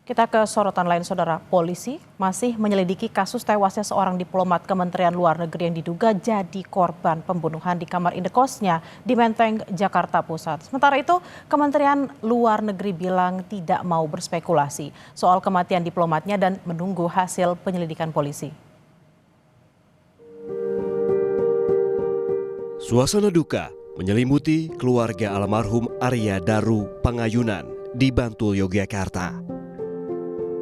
Kita ke sorotan lain, Saudara. Polisi masih menyelidiki kasus tewasnya seorang diplomat Kementerian Luar Negeri yang diduga jadi korban pembunuhan di kamar indekosnya di Menteng, Jakarta Pusat. Sementara itu, Kementerian Luar Negeri bilang tidak mau berspekulasi soal kematian diplomatnya dan menunggu hasil penyelidikan polisi. Suasana duka menyelimuti keluarga almarhum Arya Daru Pangayunan di Bantul, Yogyakarta.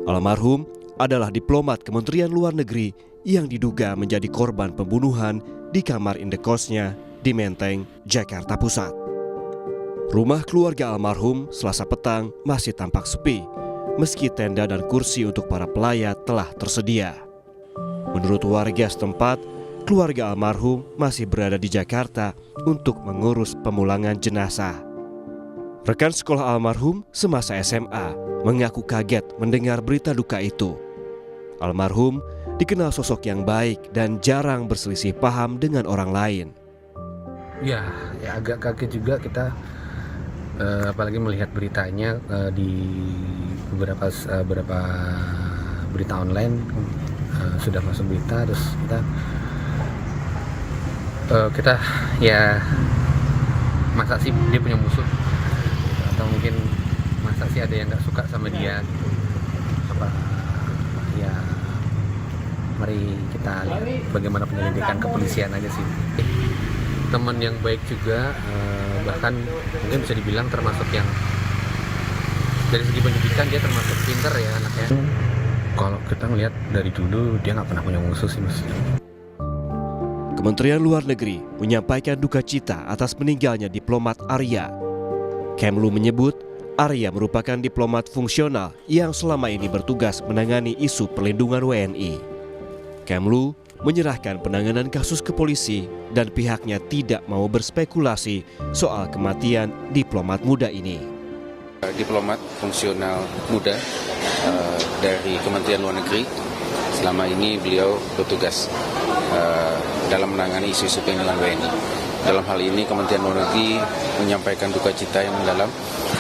Almarhum adalah diplomat Kementerian Luar Negeri yang diduga menjadi korban pembunuhan di kamar indekosnya di Menteng, Jakarta Pusat. Rumah keluarga almarhum Selasa petang masih tampak sepi, meski tenda dan kursi untuk para pelayat telah tersedia. Menurut warga setempat, keluarga almarhum masih berada di Jakarta untuk mengurus pemulangan jenazah. Rekan sekolah almarhum semasa SMA mengaku kaget mendengar berita duka itu. Almarhum dikenal sosok yang baik dan jarang berselisih paham dengan orang lain. Ya agak kaget juga kita, apalagi melihat beritanya di beberapa berita online sudah masuk berita, terus kita ya masa sih dia punya musuh, atau mungkin masa sih ada yang nggak suka sama dia gitu. Ya mari kita lihat bagaimana penyelidikan kepolisian aja sih. Teman yang baik juga, bahkan mungkin bisa dibilang termasuk yang dari segi pendidikan dia termasuk pinter ya anaknya. Kalau kita ngelihat dari dulu dia nggak pernah punya musuh sih Mas. Kementerian Luar Negeri menyampaikan duka cita atas meninggalnya diplomat Arya. Kemlu menyebut Arya merupakan diplomat fungsional yang selama ini bertugas menangani isu perlindungan WNI. Kemlu menyerahkan penanganan kasus ke polisi dan pihaknya tidak mau berspekulasi soal kematian diplomat muda ini. Diplomat fungsional muda dari Kementerian Luar Negeri, selama ini beliau bertugas dalam menangani isu-isu perlindungan WNI. Dalam hal ini Kementerian Luar Negeri menyampaikan duka cita yang mendalam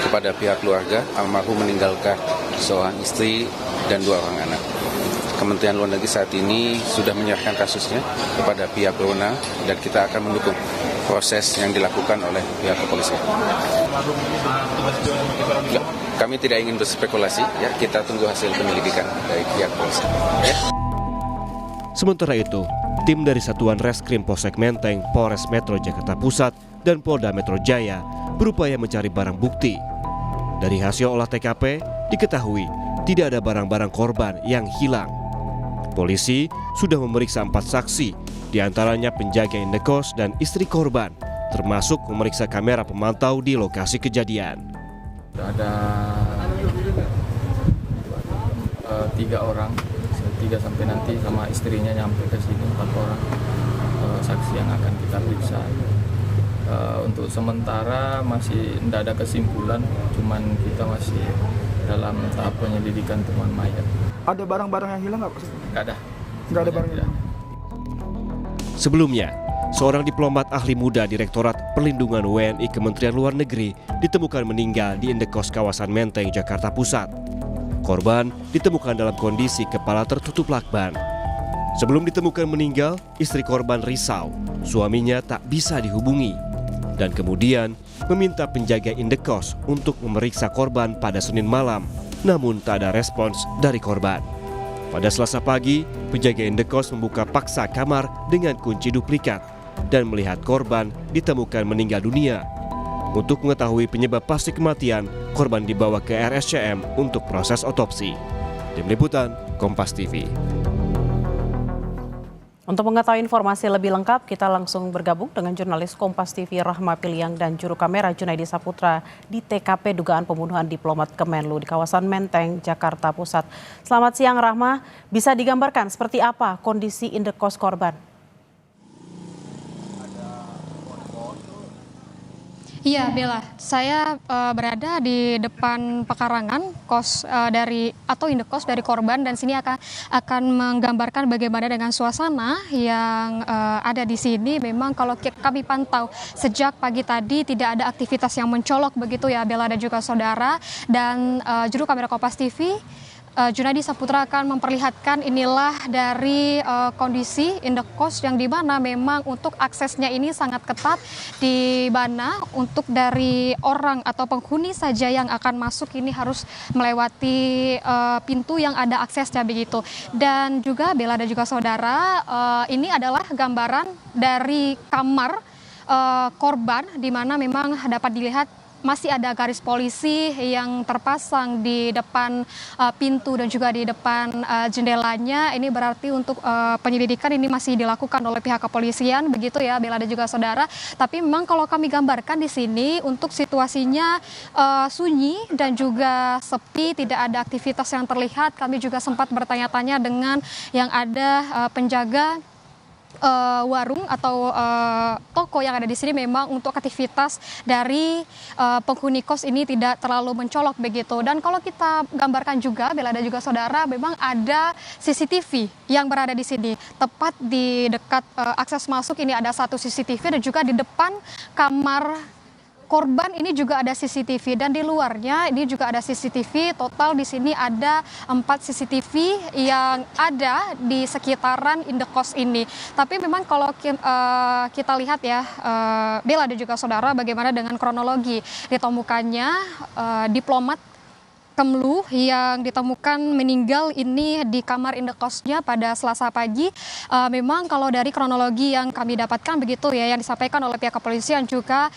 kepada pihak keluarga almarhum meninggalkan seorang istri dan 2 orang anak. Kementerian Luar Negeri saat ini sudah menyerahkan kasusnya kepada pihak berwenang dan kita akan mendukung proses yang dilakukan oleh pihak kepolisian. Kami tidak ingin berspekulasi, ya, kita tunggu hasil penyelidikan dari pihak polisi. Ya. Sementara itu, tim dari Satuan Reskrim Polsek Menteng, Polres Metro Jakarta Pusat, dan Polda Metro Jaya berupaya mencari barang bukti. Dari hasil olah TKP, diketahui tidak ada barang-barang korban yang hilang. Polisi sudah memeriksa 4 saksi, diantaranya penjaga indekos dan istri korban, termasuk memeriksa kamera pemantau di lokasi kejadian. Ada 3 orang, 3 sampai nanti sama istrinya nyampe ke sini 4 orang saksi yang akan kita periksa. Untuk sementara masih tidak ada kesimpulan, cuman kita masih dalam tahap penyelidikan temuan mayat. Ada barang-barang yang hilang nggak Pak? Nggak ada. Nggak ada barang yang hilang. Sebelumnya, seorang diplomat ahli muda Direktorat Perlindungan WNI Kementerian Luar Negeri ditemukan meninggal di indekos kawasan Menteng, Jakarta Pusat. Korban ditemukan dalam kondisi kepala tertutup lakban. Sebelum ditemukan meninggal, istri korban risau, suaminya tak bisa dihubungi, dan kemudian meminta penjaga indekos untuk memeriksa korban pada Senin malam, namun tak ada respons dari korban. Pada Selasa pagi, penjaga indekos membuka paksa kamar dengan kunci duplikat dan melihat korban ditemukan meninggal dunia. Untuk mengetahui penyebab pasti kematian, korban dibawa ke RSCM untuk proses otopsi. Tim Liputan, Kompas TV. Untuk mengetahui informasi lebih lengkap, kita langsung bergabung dengan jurnalis Kompas TV Rahma Piliang dan juru kamera Junaidi Saputra di TKP dugaan pembunuhan diplomat Kemenlu di kawasan Menteng, Jakarta Pusat. Selamat siang Rahma, bisa digambarkan seperti apa kondisi indekos korban? Iya Bella, saya berada di depan pekarangan kos indekos dari korban, dan sini akan menggambarkan bagaimana dengan suasana yang ada di sini. Memang kalau kami pantau sejak pagi tadi tidak ada aktivitas yang mencolok begitu ya Bella dan juga saudara, dan juru kamera Kompas TV Junaidi Saputra akan memperlihatkan inilah dari kondisi indekos yang di mana memang untuk aksesnya ini sangat ketat, di mana untuk dari orang atau penghuni saja yang akan masuk ini harus melewati pintu yang ada aksesnya begitu. Dan juga Bella dan juga saudara, ini adalah gambaran dari kamar korban di mana memang dapat dilihat masih ada garis polisi yang terpasang di depan pintu dan juga di depan jendelanya. Ini berarti untuk penyelidikan ini masih dilakukan oleh pihak kepolisian, begitu ya Bella dan juga saudara. Tapi memang kalau kami gambarkan di sini untuk situasinya sunyi dan juga sepi, tidak ada aktivitas yang terlihat. Kami juga sempat bertanya-tanya dengan yang ada penjaga warung atau toko yang ada di sini. Memang untuk aktivitas dari penghuni kos ini tidak terlalu mencolok begitu. Dan kalau kita gambarkan juga Bella dan juga saudara, memang ada CCTV yang berada di sini. Tepat di dekat akses masuk ini ada satu CCTV dan juga di depan kamar korban ini juga ada CCTV, dan di luarnya ini juga ada CCTV. Total di sini ada 4 CCTV yang ada di sekitaran indekos ini. Tapi memang kalau kita lihat ya Bella dan juga saudara, bagaimana dengan kronologi ditemukannya diplomat Kemlu yang ditemukan meninggal ini di kamar indekosnya pada Selasa pagi. Memang kalau dari kronologi yang kami dapatkan begitu ya, yang disampaikan oleh pihak kepolisian juga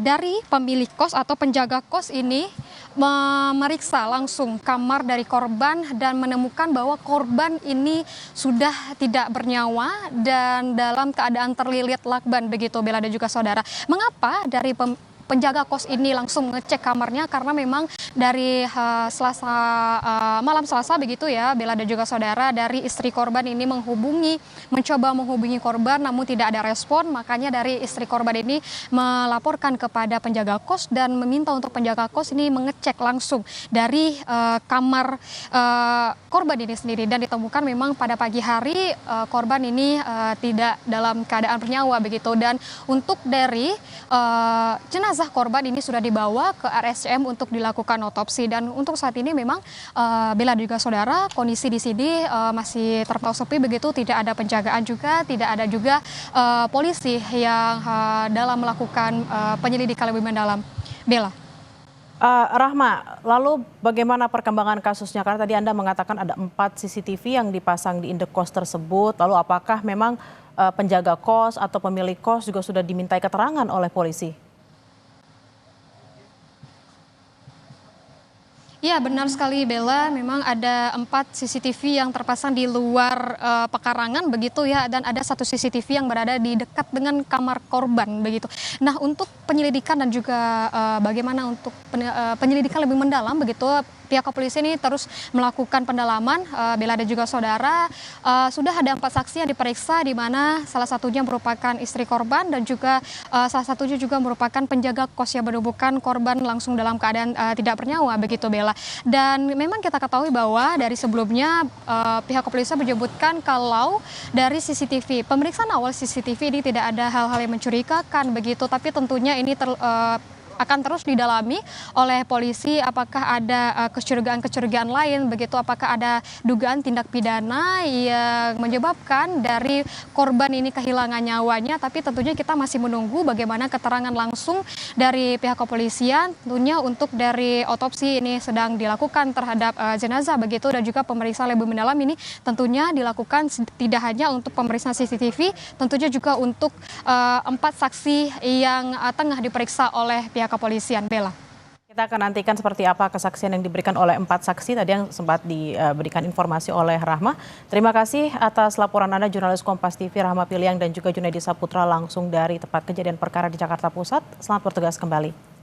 dari pemilik kos atau penjaga kos ini memeriksa langsung kamar dari korban dan menemukan bahwa korban ini sudah tidak bernyawa dan dalam keadaan terlilit lakban begitu Bella dan juga saudara. Mengapa dari penjaga kos ini langsung ngecek kamarnya? Karena memang dari malam Selasa begitu ya Bella dan juga saudara, dari istri korban ini mencoba menghubungi korban namun tidak ada respon. Makanya dari istri korban ini melaporkan kepada penjaga kos dan meminta untuk penjaga kos ini mengecek langsung dari kamar korban ini sendiri, dan ditemukan memang pada pagi hari korban ini tidak dalam keadaan bernyawa begitu. Dan untuk dari jenazah korban ini sudah dibawa ke RSCM untuk dilakukan otopsi. Dan untuk saat ini memang Bella dan juga saudara, kondisi di sini masih terpantau sepi begitu, tidak ada penjagaan juga, tidak ada juga polisi yang dalam melakukan penyelidikan lebih mendalam. Bella. Rahma, lalu bagaimana perkembangan kasusnya? Karena tadi Anda mengatakan ada 4 CCTV yang dipasang di indekos tersebut. Lalu apakah memang penjaga kos atau pemilik kos juga sudah dimintai keterangan oleh polisi? Ya, benar sekali Bella, memang ada 4 CCTV yang terpasang di luar pekarangan begitu ya, dan ada 1 CCTV yang berada di dekat dengan kamar korban begitu. Nah, untuk penyelidikan dan juga bagaimana untuk penyelidikan lebih mendalam begitu, pihak kepolisian ini terus melakukan pendalaman. Bella dan juga saudara, sudah ada 4 saksi yang diperiksa, di mana salah satunya merupakan istri korban dan juga salah satunya juga merupakan penjaga kos yang menemukan korban langsung dalam keadaan tidak bernyawa begitu Bella. Dan memang kita ketahui bahwa dari sebelumnya pihak kepolisian menyebutkan kalau dari CCTV, pemeriksaan awal CCTV ini tidak ada hal-hal yang mencurigakan begitu, tapi tentunya ini akan terus didalami oleh polisi apakah ada kecurigaan-kecurigaan lain begitu, apakah ada dugaan tindak pidana yang menyebabkan dari korban ini kehilangan nyawanya. Tapi tentunya kita masih menunggu bagaimana keterangan langsung dari pihak kepolisian. Tentunya untuk dari otopsi ini sedang dilakukan terhadap jenazah begitu, dan juga pemeriksaan lebih mendalam ini tentunya dilakukan tidak hanya untuk pemeriksaan CCTV, tentunya juga untuk 4 saksi yang tengah diperiksa oleh pihak kepolisian. Bella. Kita akan nantikan seperti apa kesaksian yang diberikan oleh 4 saksi tadi yang sempat diberikan informasi oleh Rahma. Terima kasih atas laporan Anda, jurnalis Kompas TV Rahma Piliang dan juga Junaidi Saputra langsung dari tempat kejadian perkara di Jakarta Pusat. Selamat bertugas kembali.